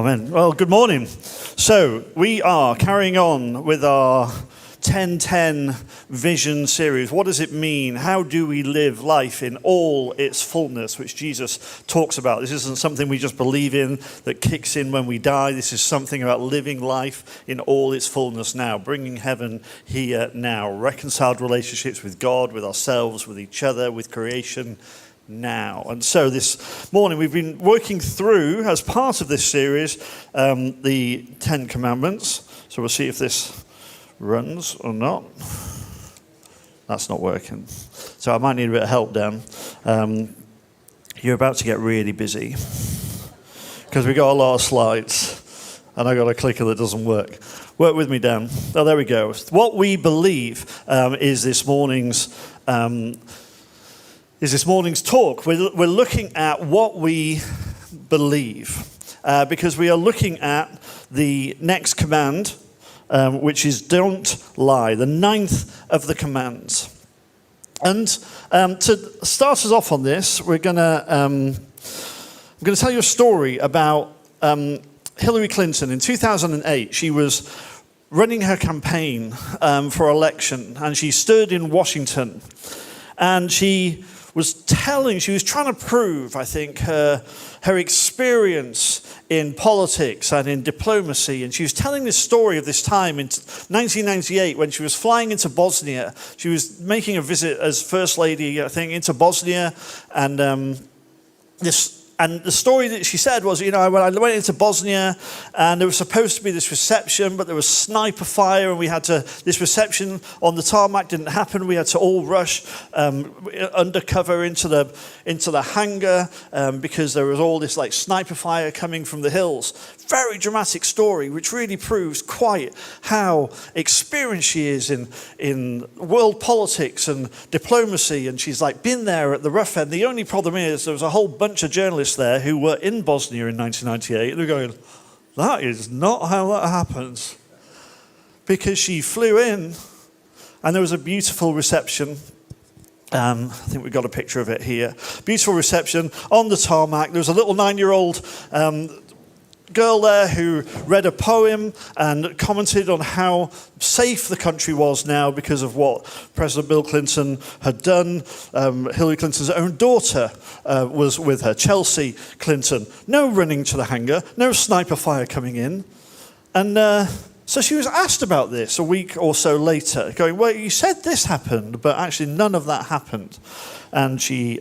Amen. Well, good morning. So we are carrying on with our 10-10 vision series. What does it mean? How do we live life in all its fullness, which Jesus talks about? This isn't something we just believe in that kicks in when we die. This is something about living life in all its fullness now, bringing heaven here now, reconciled relationships with God, with ourselves, with each other, with creation now. And so this morning we've been working through, as part of this series, the 10 Commandments. So we'll see if this runs or not. That's not working. So I might need a bit of help, Dan. You're about to get really busy because we got a lot of slides and I got a clicker that doesn't work. Work with me, Dan. Oh, there we go. What we believe is this morning's talk. We're looking at what we believe because we are looking at the next command, which is don't lie, the 9th of the commands. And to start us off on this, I'm going to tell you a story about Hillary Clinton. In 2008, she was running her campaign for election, and she stood in Washington, and she was trying to prove, I think, her experience in politics and in diplomacy. And she was telling this story of this time in 1998 when she was flying into Bosnia. She was making a visit as First Lady, I think, into Bosnia. And the story that she said was, I went into Bosnia and there was supposed to be this reception, but there was sniper fire and this reception on the tarmac didn't happen. We had to all rush undercover into the hangar because there was all this like sniper fire coming from the hills. Very dramatic story, which really proves quite how experienced she is in world politics and diplomacy. And she's like been there at the rough end. The only problem is there was a whole bunch of journalists there who were in Bosnia in 1998. And they're going, that is not how that happens. Because she flew in and there was a beautiful reception. I think we've got a picture of it here. Beautiful reception on the tarmac. There was a little 9-year-old girl there who read a poem and commented on how safe the country was now because of what President Bill Clinton had done. Hillary Clinton's own daughter was with her, Chelsea Clinton. No running to the hangar, no sniper fire coming in. And so she was asked about this a week or so later, going, well, you said this happened, but actually none of that happened. And she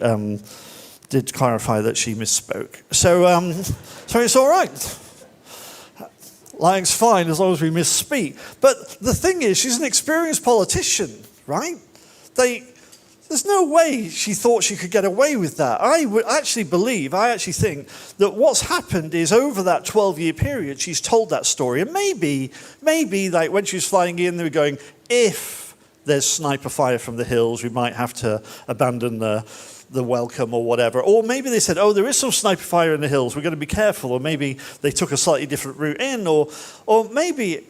did clarify that she misspoke. So it's all right. Lying's fine as long as we misspeak. But the thing is, she's an experienced politician, right? There's no way she thought she could get away with that. I actually think that what's happened is over that 12-year period, she's told that story. And maybe like when she was flying in, they were going, if there's sniper fire from the hills, we might have to abandon the welcome or whatever. Or maybe they said, oh, there is some sniper fire in the hills, we're going to be careful. Or maybe they took a slightly different route in. Or maybe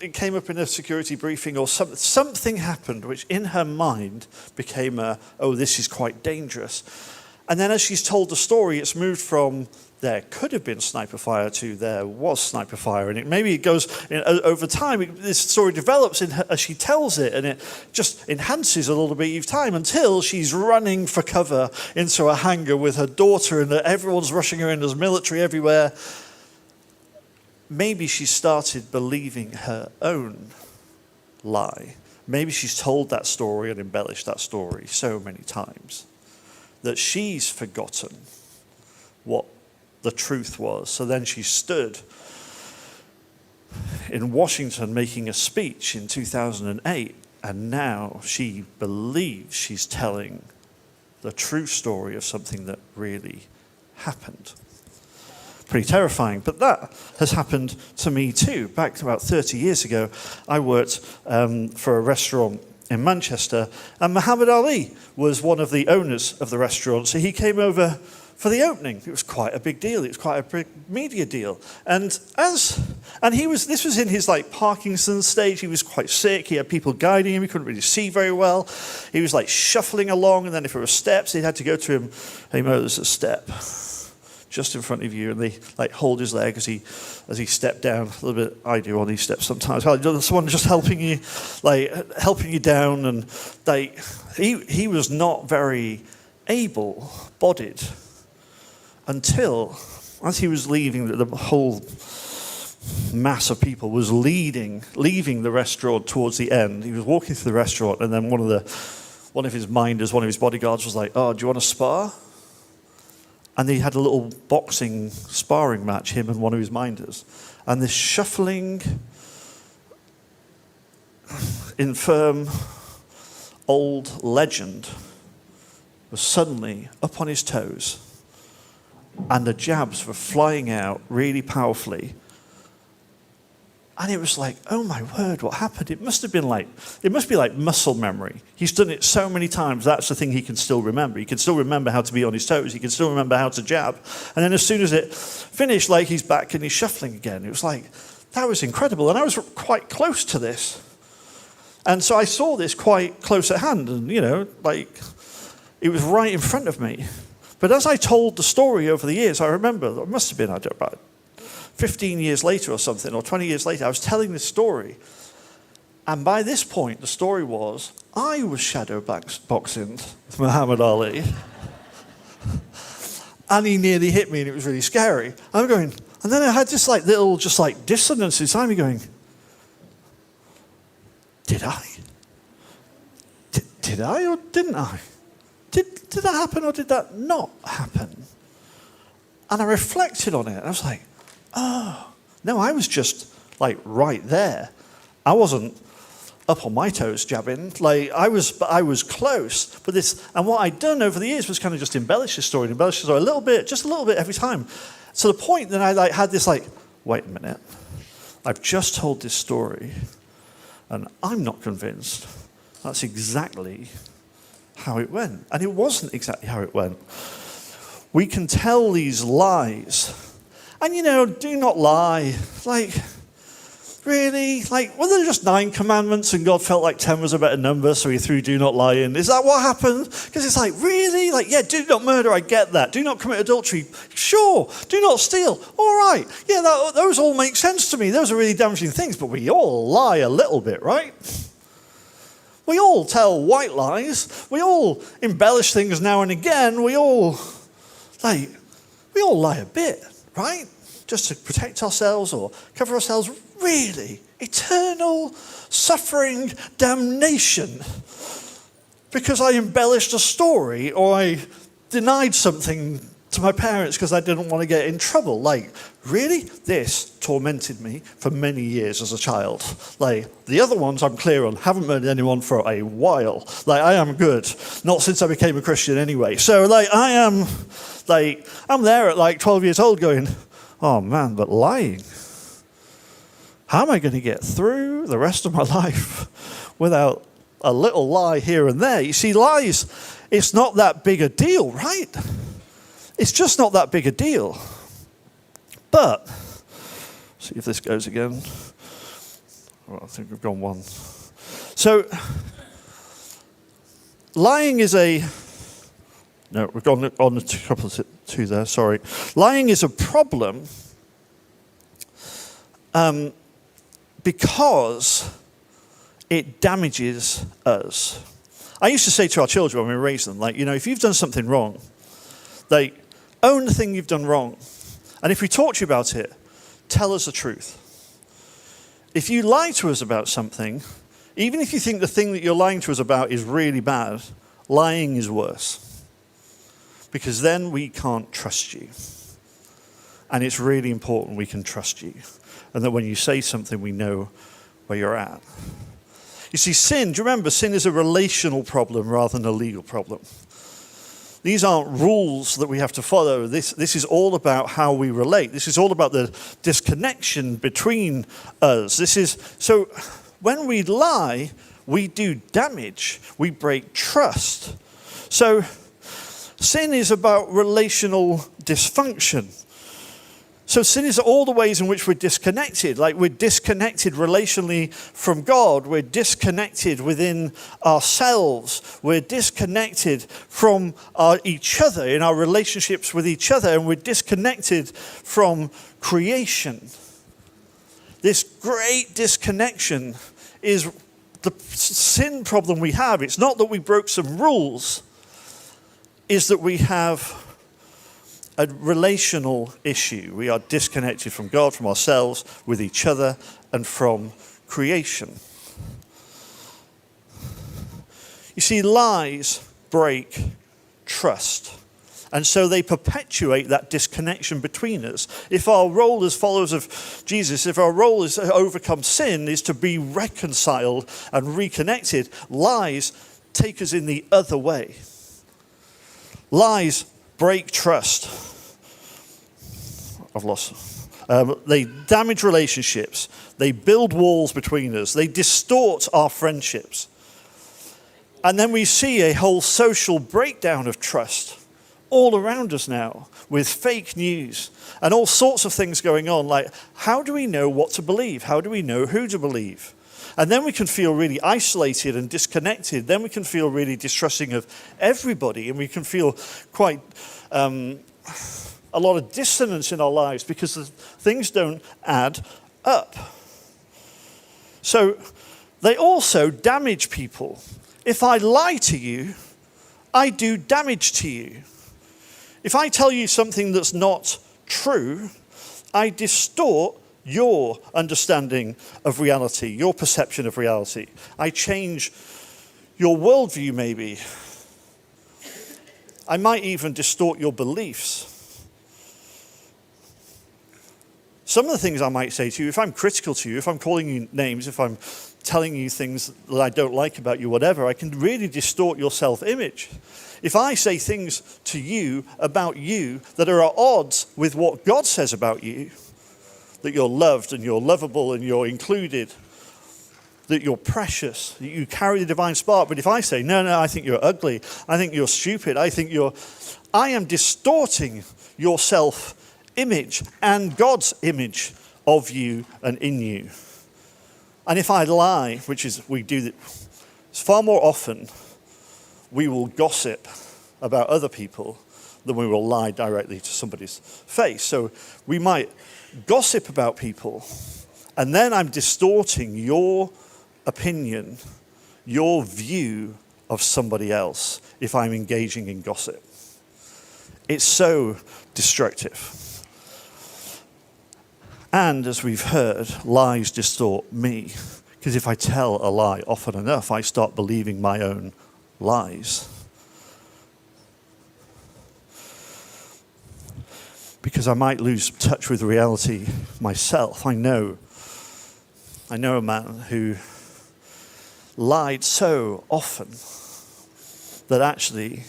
it came up in a security briefing or something happened which in her mind became this is quite dangerous. And then as she's told the story, it's moved from there could have been sniper fire to there was sniper fire. And it goes over time. This story develops as she tells it, and it just enhances a little bit each time until she's running for cover into a hangar with her daughter and everyone's rushing her in. There's military everywhere. Maybe she started believing her own lie. Maybe she's told that story and embellished that story so many times that she's forgotten what the truth was. So then she stood in Washington making a speech in 2008, and now she believes she's telling the true story of something that really happened. Pretty terrifying, but that has happened to me too. Back about 30 years ago, I worked for a restaurant in Manchester, and Muhammad Ali was one of the owners of the restaurant, so he came over for the opening. It was quite a big deal. It was quite a big media deal. This was in his like Parkinson's stage. He was quite sick. He had people guiding him. He couldn't really see very well. He was like shuffling along, and then if there were steps, they'd had to go to him. Hey Mo, there's a step. just in front of you, and they like hold his leg as he stepped down a little bit. I do on these steps sometimes. Someone just helping you down, and he was not very able-bodied until, as he was leaving, the whole mass of people was leaving the restaurant towards the end. He was walking through the restaurant, and then one of his minders, one of his bodyguards was like, "Oh, do you want to spar?" And he had a little boxing sparring match, him and one of his minders. And this shuffling, infirm, old legend was suddenly up on his toes, and the jabs were flying out really powerfully. And it was like, oh my word, what happened? It must be like muscle memory. He's done it so many times, that's the thing he can still remember. He can still remember how to be on his toes. He can still remember how to jab. And then as soon as it finished, like he's back and he's shuffling again. It was like, that was incredible. And I was quite close to this. And so I saw this quite close at hand. And, it was right in front of me. But as I told the story over the years, I remember, it must have been, about 15 years later or something, or 20 years later, I was telling this story. And by this point, the story was, I was shadow boxing with Muhammad Ali. And he nearly hit me, and it was really scary. I'm going, and then I had this little dissonance inside me going, did I? Did I or didn't I? Did that happen or did that not happen? And I reflected on it, and I was like, oh, no, I was just right there. I wasn't up on my toes jabbing. I was close. But and what I'd done over the years was kind of just embellish the story a little bit, just a little bit every time. To the point that I had this wait a minute, I've just told this story, and I'm not convinced that's exactly how it went. And it wasn't exactly how it went. We can tell these lies. And, do not lie. Really? Were there just 9 commandments and God felt like 10 was a better number, so he threw do not lie in? Is that what happened? Because it's really? Yeah, do not murder, I get that. Do not commit adultery. Sure. Do not steal. All right. Yeah, those all make sense to me. Those are really damaging things, but we all lie a little bit, right? We all tell white lies. We all embellish things now and again. We all lie a bit. Right? Just to protect ourselves or cover ourselves. Really? Eternal suffering, damnation. Because I embellished a story or I denied something to my parents because I didn't want to get in trouble. Really? This tormented me for many years as a child. The other ones I'm clear on. Haven't murdered anyone for a while. I am good. Not since I became a Christian anyway. So, I am... I'm there at 12 years old going, oh man, but lying. How am I going to get through the rest of my life without a little lie here and there? You see, lies, it's not that big a deal, right? It's just not that big a deal. But, see if this goes again. Well, I think we've gone one. So, lying is no, we've gone on a couple of two there, sorry. Lying is a problem because it damages us. I used to say to our children when we raised them, if you've done something wrong, own the thing you've done wrong. And if we talk to you about it, tell us the truth. If you lie to us about something, even if you think the thing that you're lying to us about is really bad, lying is worse. Because then we can't trust you. And it's really important we can trust you. And that when you say something, we know where you're at. You see, sin, do you remember, sin is a relational problem rather than a legal problem. These aren't rules that we have to follow. This is all about how we relate. This is all about the disconnection between us. So when we lie, we do damage. We break trust. So sin is about relational dysfunction. So sin is all the ways in which we're disconnected. Like we're disconnected relationally from God. We're disconnected within ourselves. We're disconnected from each other in our relationships with each other. And we're disconnected from creation. This great disconnection is the sin problem we have. It's not that we broke some rules. It's that we have a relational issue. We are disconnected from God, from ourselves, with each other, and from creation. You see, lies break trust. And so they perpetuate that disconnection between us. If our role as followers of Jesus, if our role is to overcome sin, is to be reconciled and reconnected, lies take us in the other way. Lies break trust. They damage relationships. They build walls between us. They distort our friendships. And then we see a whole social breakdown of trust all around us now with fake news and all sorts of things going on. Like, how do we know what to believe? How do we know who to believe? And then we can feel really isolated and disconnected. Then we can feel really distrusting of everybody. And we can feel quite a lot of dissonance in our lives because things don't add up. So they also damage people. If I lie to you, I do damage to you. If I tell you something that's not true, I distort your understanding of reality, your perception of reality. I change your worldview, maybe. I might even distort your beliefs. Some of the things I might say to you, if I'm critical to you, if I'm calling you names, if I'm telling you things that I don't like about you, whatever, I can really distort your self-image. If I say things to you about you that are at odds with what God says about you, that you're loved and you're lovable and you're included, that you're precious, that you carry the divine spark. But if I say, no, I think you're ugly, I think you're stupid, I am distorting your self-image and God's image of you and in you. And if I lie, which is we do far more often, we will gossip about other people than we will lie directly to somebody's face. So we might gossip about people, and then I'm distorting your opinion, your view of somebody else if I'm engaging in gossip. It's so destructive. And as we've heard, lies distort me. Because if I tell a lie often enough, I start believing my own lies. Because I might lose touch with reality myself. I know a man who lied so often that actually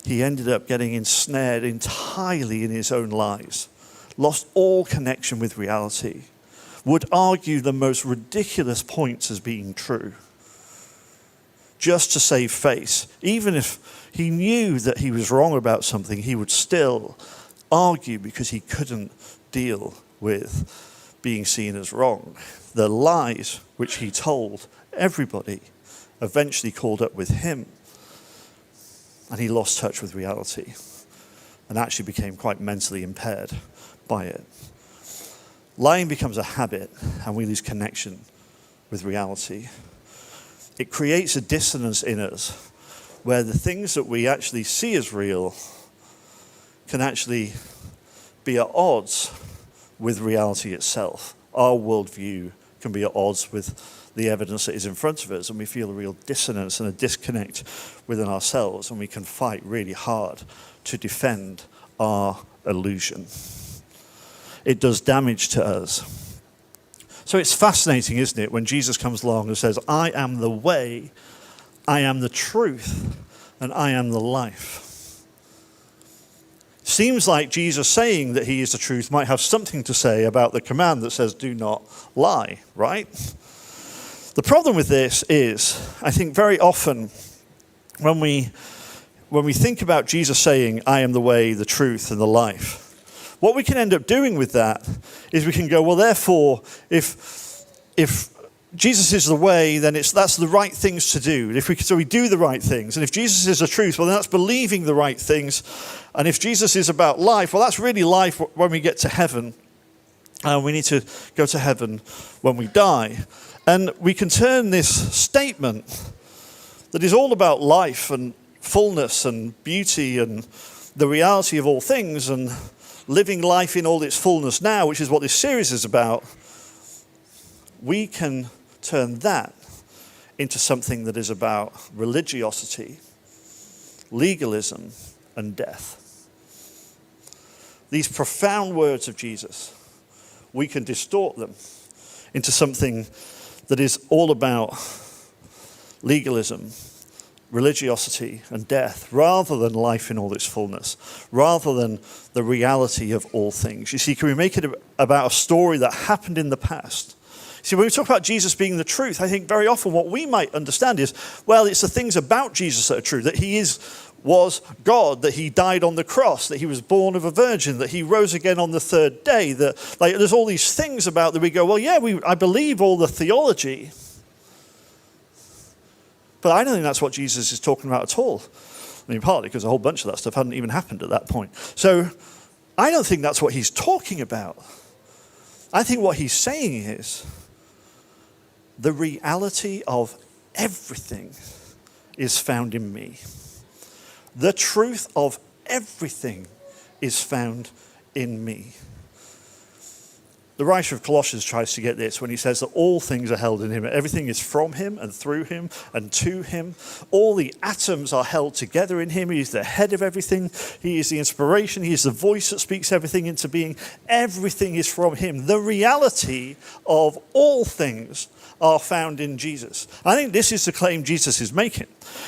he ended up getting ensnared entirely in his own lies, lost all connection with reality, would argue the most ridiculous points as being true, just to save face. Even if he knew that he was wrong about something, he would still argue because he couldn't deal with being seen as wrong. The lies which he told everybody eventually caught up with him, and he lost touch with reality and actually became quite mentally impaired by it. Lying becomes a habit, and we lose connection with reality. It creates a dissonance in us where the things that we actually see as real can actually be at odds with reality itself. Our worldview can be at odds with the evidence that is in front of us, and we feel a real dissonance and a disconnect within ourselves, and we can fight really hard to defend our illusion. It does damage to us. So it's fascinating, isn't it, when Jesus comes along and says, I am the way, I am the truth, and I am the life. Seems like Jesus saying that he is the truth might have something to say about the command that says, do not lie, right? The problem with this is, I think very often when we think about Jesus saying, I am the way, the truth, and the life, what we can end up doing with that is we can go, well, therefore, if Jesus is the way, then that's the right things to do. So we do the right things. And if Jesus is the truth, well, then that's believing the right things. And if Jesus is about life, well, that's really life when we get to heaven. We need to go to heaven when we die. And we can turn this statement that is all about life and fullness and beauty and the reality of all things and living life in all its fullness now, which is what this series is about, we can turn that into something that is about religiosity, legalism, and death. These profound words of Jesus, we can distort them into something that is all about legalism, religiosity, and death, rather than life in all its fullness, rather than the reality of all things. You see, can we make it about a story that happened in the past? See, when we talk about Jesus being the truth, I think very often what we might understand is, well, it's the things about Jesus that are true, that he was God, that he died on the cross, that he was born of a virgin, that he rose again on the third day, that there's all these things about that we go, well, yeah, I believe all the theology, but I don't think that's what Jesus is talking about at all. I mean, partly because a whole bunch of that stuff hadn't even happened at that point. So I don't think that's what he's talking about. I think what he's saying is, the reality of everything is found in me. The truth of everything is found in me. The writer of Colossians tries to get this when he says that all things are held in him. Everything is from him and through him and to him. All the atoms are held together in him. He is the head of everything. He is the inspiration. He is the voice that speaks everything into being. Everything is from him. The reality of all things are found in Jesus. I think this is the claim Jesus is making.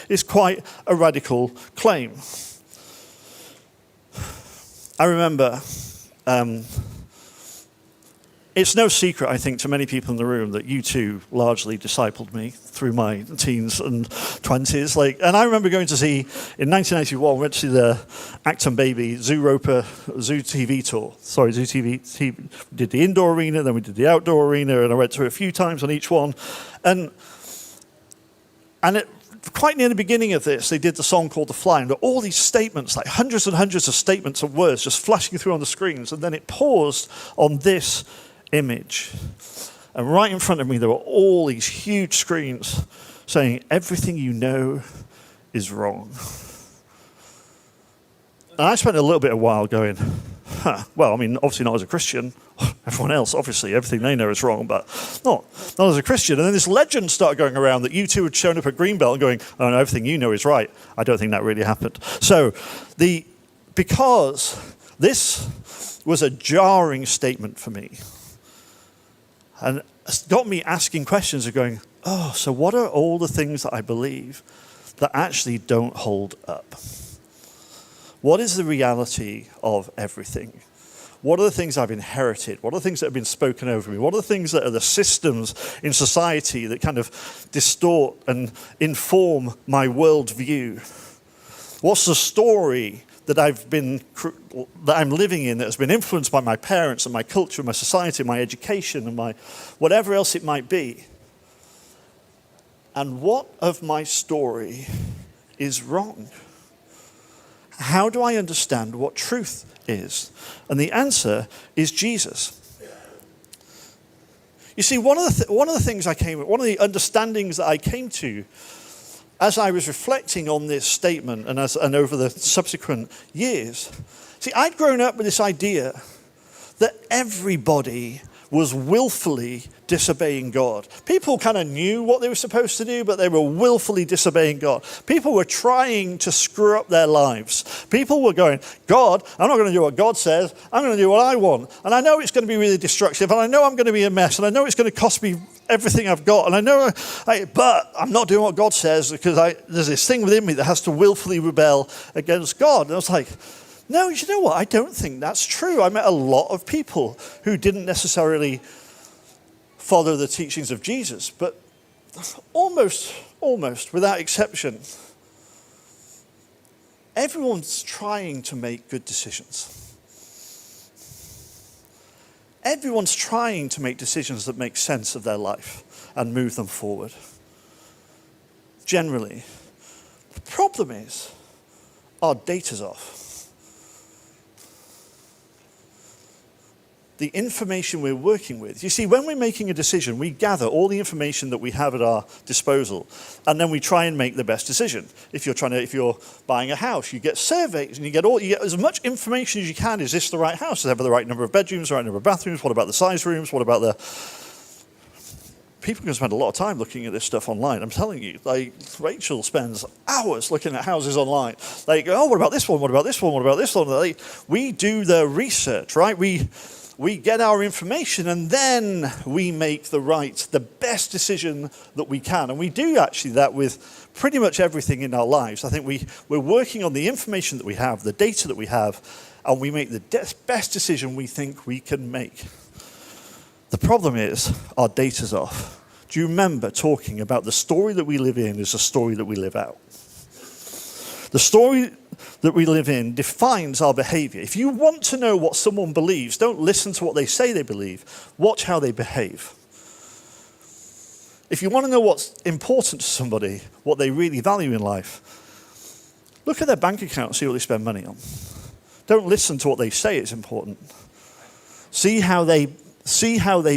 It's quite a radical claim. I remember... it's no secret, I think, to many people in the room that you two largely discipled me through my teens and 20s. And I remember going to see, in 1981, we went to see the Acton Baby Zoo Roper Zoo TV tour. Sorry, Zoo TV. We did the indoor arena, then we did the outdoor arena, and I went through it a few times on each one. And quite near the beginning of this, they did the song called The Fly, and there were all these statements, like hundreds and hundreds of statements of words just flashing through on the screens, and then it paused on this image. And right in front of me, there were all these huge screens saying, everything you know is wrong. And I spent a little bit of a while going, well, I mean, obviously not as a Christian. Everyone else, obviously, everything they know is wrong, but not as a Christian. And then this legend started going around that you two had shown up at Greenbelt and going, oh, no, everything you know is right. I don't think that really happened. So, because this was a jarring statement for me, and it's got me asking questions of going, oh, so what are all the things that I believe that actually don't hold up? What is the reality of everything? What are the things I've inherited? What are the things that have been spoken over me? What are the things that are the systems in society that kind of distort and inform my worldview? What's the story that I'm living in that has been influenced by my parents and my culture, my society, my education, and my whatever else it might be? And what of my story is wrong? How do I understand what truth is? And the answer is Jesus. You see, one of the understandings that I came to as I was reflecting on this statement and over the subsequent years, see, I'd grown up with this idea that everybody was willfully disobeying God. People kind of knew what they were supposed to do, but they were willfully disobeying God. People were trying to screw up their lives. People were going, God, I'm not going to do what God says. I'm going to do what I want. And I know it's going to be really destructive, and I know I'm going to be a mess, and I know it's going to cost me everything I've got, and I know, but I'm not doing what God says because there's this thing within me that has to willfully rebel against God. And I was like, no, you know what? I don't think that's true. I met a lot of people who didn't necessarily follow the teachings of Jesus, but almost without exception, everyone's trying to make good decisions. Everyone's trying to make decisions that make sense of their life and move them forward. Generally. The problem is, our data's off. The information we're working with. You see, when we're making a decision, we gather all the information that we have at our disposal, and then we try and make the best decision. If you're buying a house, you get surveys, and you get as much information as you can. Is this the right house? Does it have the right number of bedrooms, the right number of bathrooms? What about the size rooms? What about the... People can spend a lot of time looking at this stuff online. I'm telling you, like Rachel spends hours looking at houses online. Like, oh, what about this one? What about this one? What about this one? Like, we do the research, right? We get our information and then we make the best decision that we can. And we do actually that with pretty much everything in our lives. I think we're working on the information that we have, the data that we have, and we make the best decision we think we can make. The problem is our data's off. Do you remember talking about the story that we live in is a story that we live out? The story that we live in defines our behavior. If you want to know what someone believes, don't listen to what they say they believe. Watch how they behave. If you want to know what's important to somebody, what they really value in life, look at their bank account and see what they spend money on. Don't listen to what they say is important. See how they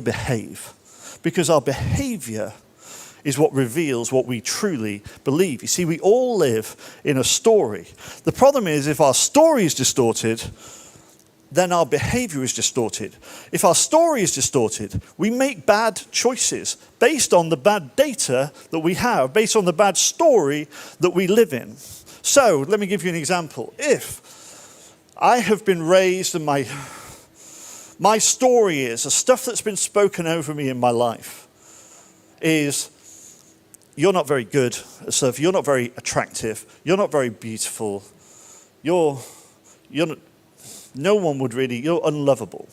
behave. Because our behavior is what reveals what we truly believe. You see, we all live in a story. The problem is, if our story is distorted, then our behavior is distorted. If our story is distorted, we make bad choices based on the bad data that we have, based on the bad story that we live in. So, let me give you an example. If I have been raised and my story is, the stuff that's been spoken over me in my life is, you're not very good at stuff, you're not very attractive, you're not very beautiful, you're no one would really, you're unlovable.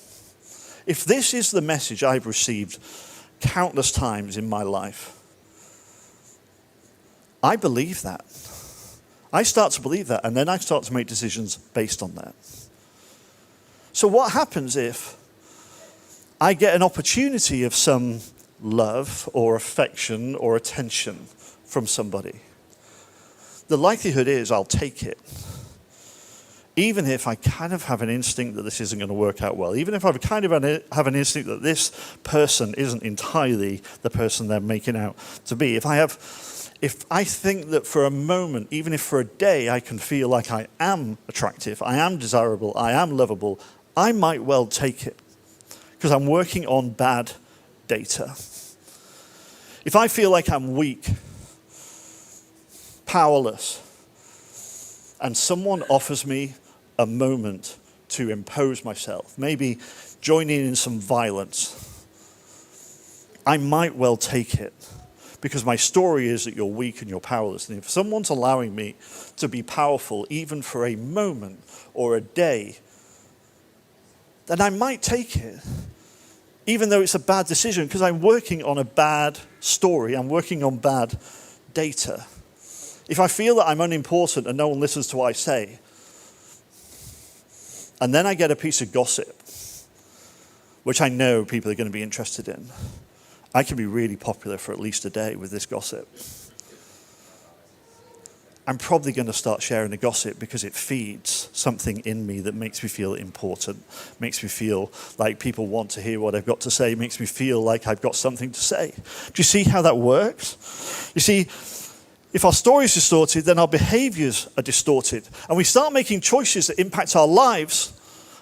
If this is the message I've received countless times in my life, I believe that. I start to believe that, and then I start to make decisions based on that. So what happens if I get an opportunity of some love or affection or attention from somebody? The likelihood is I'll take it. Even if I kind of have an instinct that this isn't going to work out well. Even if I kind of have an instinct that this person isn't entirely the person they're making out to be. If I think that for a moment, even if for a day, I can feel like I am attractive, I am desirable, I am lovable, I might well take it. Because I'm working on bad data. If I feel like I'm weak, powerless, and someone offers me a moment to impose myself, maybe joining in some violence, I might well take it. Because my story is that you're weak and you're powerless. And if someone's allowing me to be powerful, even for a moment or a day, then I might take it. Even though it's a bad decision, because I'm working on a bad story, I'm working on bad data. If I feel that I'm unimportant and no one listens to what I say, and then I get a piece of gossip, which I know people are going to be interested in, I can be really popular for at least a day with this gossip. I'm probably going to start sharing the gossip because it feeds something in me that makes me feel important, makes me feel like people want to hear what I've got to say, makes me feel like I've got something to say. Do you see how that works? You see, if our story is distorted, then our behaviors are distorted. And we start making choices that impact our lives,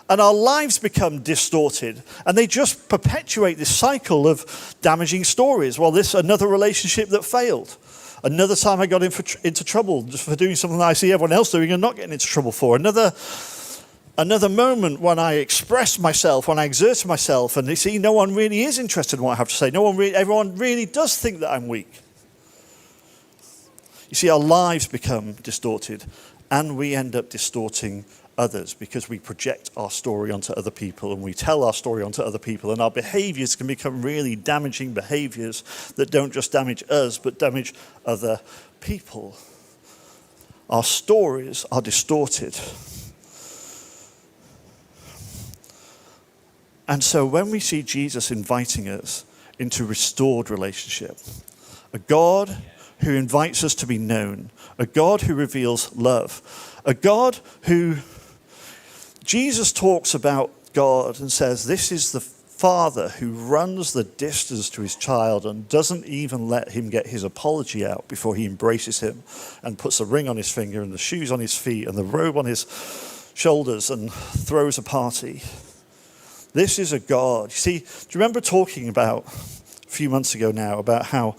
and our lives become distorted. And they just perpetuate this cycle of damaging stories. Well, another relationship that failed. Another time I got into trouble just for doing something that I see everyone else doing and not getting into trouble for. Another moment when I expressed myself, when I exerted myself, and you see, no one really is interested in what I have to say. Everyone really does think that I'm weak. You see, our lives become distorted, and we end up distorting others because we project our story onto other people, and we tell our story onto other people, and our behaviors can become really damaging behaviors that don't just damage us, but damage other people. Our stories are distorted. And so when we see Jesus inviting us into restored relationship, a God who invites us to be known, a God who reveals love, a God who, Jesus talks about God and says, this is the father who runs the distance to his child and doesn't even let him get his apology out before he embraces him and puts a ring on his finger and the shoes on his feet and the robe on his shoulders and throws a party. This is a God. You see, do you remember talking about a few months ago now about how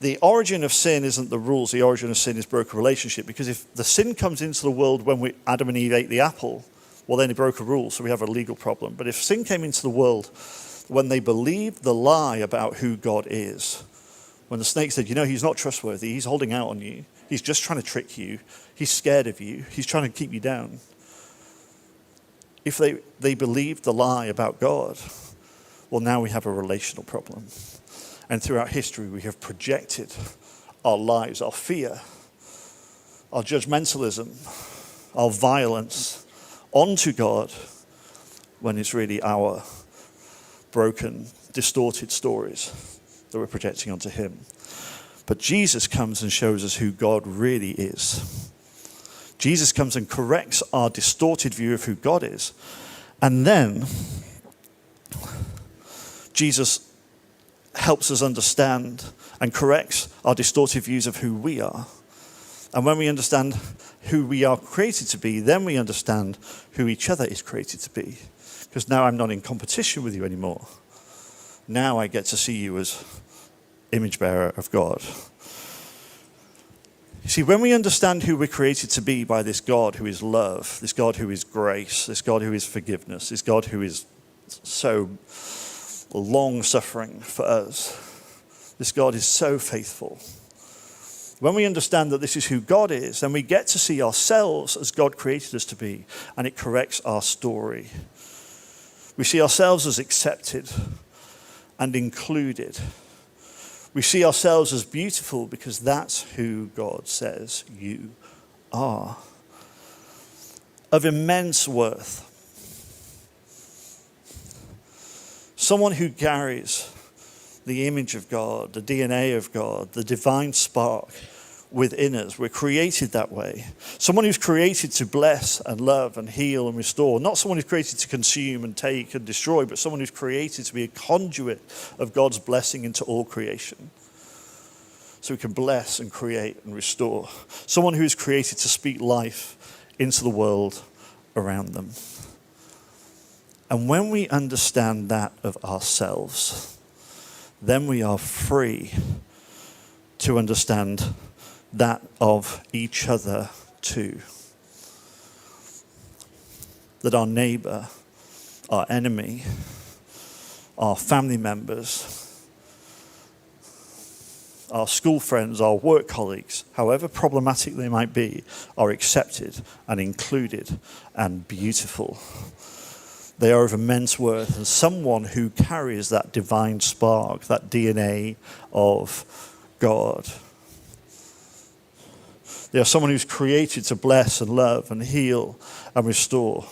the origin of sin isn't the rules, the origin of sin is broken relationship, because if the sin comes into the world when Adam and Eve ate the apple, well, then he broke a rule, so we have a legal problem. But if sin came into the world when they believed the lie about who God is, when the snake said, he's not trustworthy, he's holding out on you, he's just trying to trick you, he's scared of you, he's trying to keep you down. If they believed the lie about God, well, now we have a relational problem. And throughout history, we have projected our lives, our fear, our judgmentalism, our violence onto God when it's really our broken, distorted stories that we're projecting onto him. But Jesus comes and shows us who God really is. Jesus comes and corrects our distorted view of who God is. And then Jesus helps us understand and corrects our distorted views of who we are. And when we understand who we are created to be, then we understand who each other is created to be. Because now I'm not in competition with you anymore. Now I get to see you as image bearer of God. You see, when we understand who we're created to be by this God who is love, this God who is grace, this God who is forgiveness, this God who is so long-suffering for us, this God is so faithful. When we understand that this is who God is, then we get to see ourselves as God created us to be, and it corrects our story. We see ourselves as accepted and included. We see ourselves as beautiful because that's who God says you are. Of immense worth. Someone who carries the image of God, the DNA of God, the divine spark within us. We're created that way. Someone who's created to bless and love and heal and restore. Not someone who's created to consume and take and destroy, but someone who's created to be a conduit of God's blessing into all creation. So we can bless and create and restore. Someone who is created to speak life into the world around them. And when we understand that of ourselves, then we are free to understand that of each other too. That our neighbor, our enemy, our family members, our school friends, our work colleagues, however problematic they might be, are accepted and included and beautiful. They are of immense worth, and someone who carries that divine spark, that DNA of God. They are someone who's created to bless and love and heal and restore.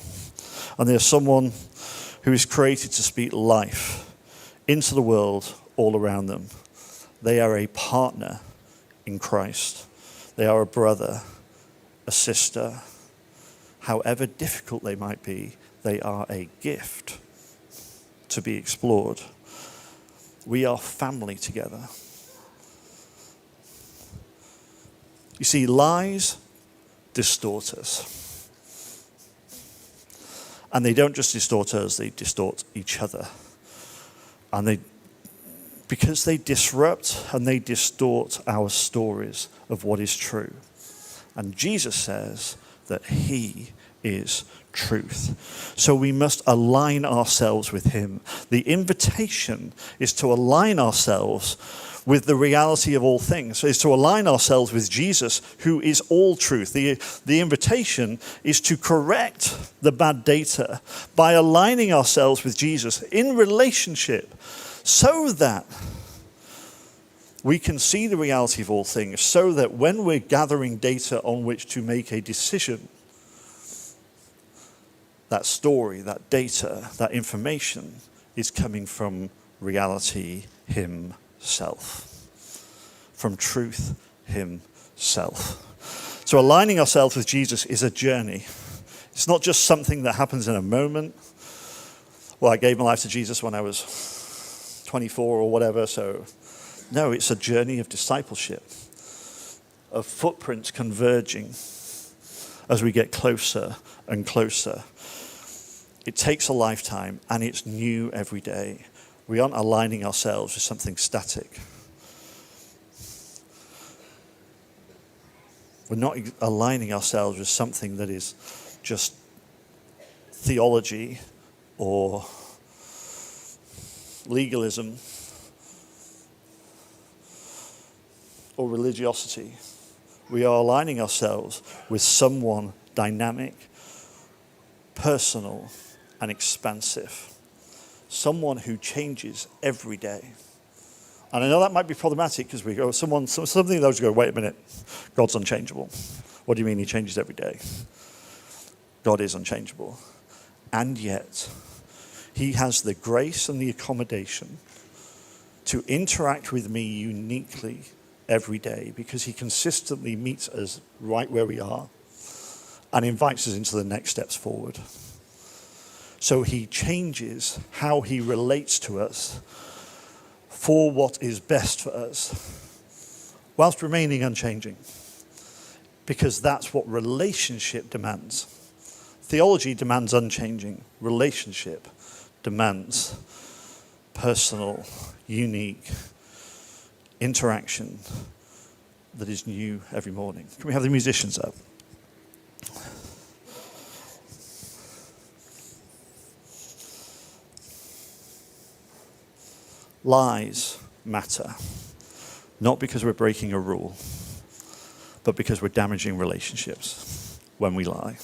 And they are someone who is created to speak life into the world all around them. They are a partner in Christ. They are a brother, a sister. However difficult they might be, they are a gift to be explored. We are family together. You see, lies distort us. And they don't just distort us, they distort each other. And because they disrupt and they distort our stories of what is true. And Jesus says that he is truth. So we must align ourselves with him. The invitation is to align ourselves with the reality of all things, is to align ourselves with Jesus, who is all truth. The invitation is to correct the bad data by aligning ourselves with Jesus in relationship so that we can see the reality of all things, so that when we're gathering data on which to make a decision, that story, that data, that information is coming from reality himself, from truth himself. So aligning ourselves with Jesus is a journey. It's not just something that happens in a moment. Well, I gave my life to Jesus when I was 24 or whatever, so no, it's a journey of discipleship, of footprints converging as we get closer and closer. It takes a lifetime, and it's new every day. We aren't aligning ourselves with something static. We're not aligning ourselves with something that is just theology or legalism or religiosity. We are aligning ourselves with someone dynamic, personal, and expansive. Someone who changes every day. And I know that might be problematic because we go, something of those go, wait a minute, God's unchangeable. What do you mean he changes every day? God is unchangeable. And yet, he has the grace and the accommodation to interact with me uniquely every day because he consistently meets us right where we are and invites us into the next steps forward. So he changes how he relates to us for what is best for us, whilst remaining unchanging, because that's what relationship demands. Theology demands unchanging. Relationship demands personal, unique interaction that is new every morning. Can we have the musicians up? Lies matter, not because we're breaking a rule, but because we're damaging relationships when we lie.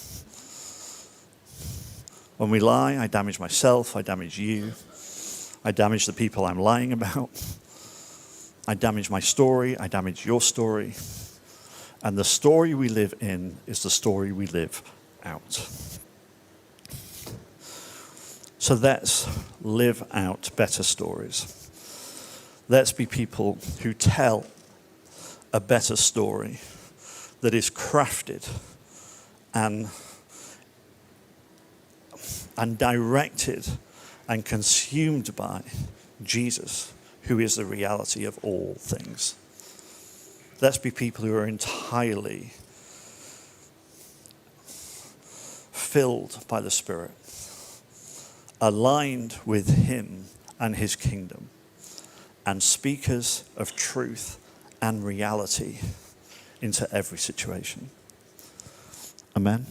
When we lie, I damage myself, I damage you, I damage the people I'm lying about, I damage my story, I damage your story, and the story we live in is the story we live out. So let's live out better stories. Let's be people who tell a better story that is crafted and directed and consumed by Jesus, who is the reality of all things. Let's be people who are entirely filled by the Spirit, aligned with him and his kingdom, and speakers of truth and reality into every situation. Amen.